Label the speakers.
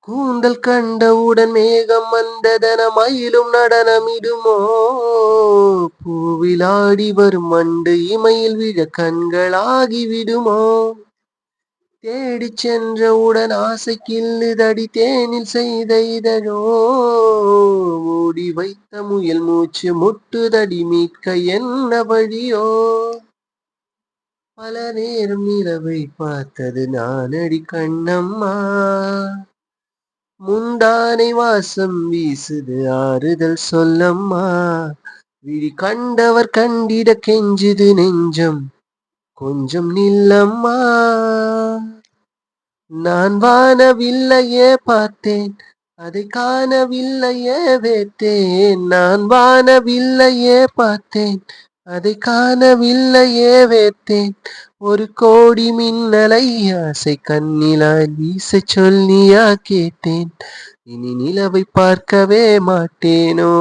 Speaker 1: கூந்தல் கண்டவுடன் மேகம் வந்ததன மயிலும் நடனமிடுமோ? பூவில் ஆடி வரும் மண்டு இமையில் விழ கண்களாகி விடுமோ? தேடிச் சென்றவுடன் ஆசை கில்லுதடி தேனில் செய்த இதழோ? மூடி வைத்த முயல் மூச்சு முட்டுதடி மீட்க என்ன வழியோ? பல நேரம் நிலவை பார்த்தது நானடி கண்ணம்மா. முந்தானை வாசம் வீசுது ஆறுதல் சொல்லம்மா. விழி கண்டவர் கண்டிட கெஞ்சுது நெஞ்சம் கொஞ்சம் நில்லம்மா. நான் வானவில்லையே பார்த்தேன், அதை காணவில்லையே வேத்தேன். நான் வானவில்லையே பார்த்தேன், அதை காணவில்லையே வேத்தேன். ஒரு கோடி மின்னலை ஆசை கண்ணிலாய் வீசச் சொல்லியா கேட்டேன். இனி நிலவை பார்க்கவே மாட்டேனோ.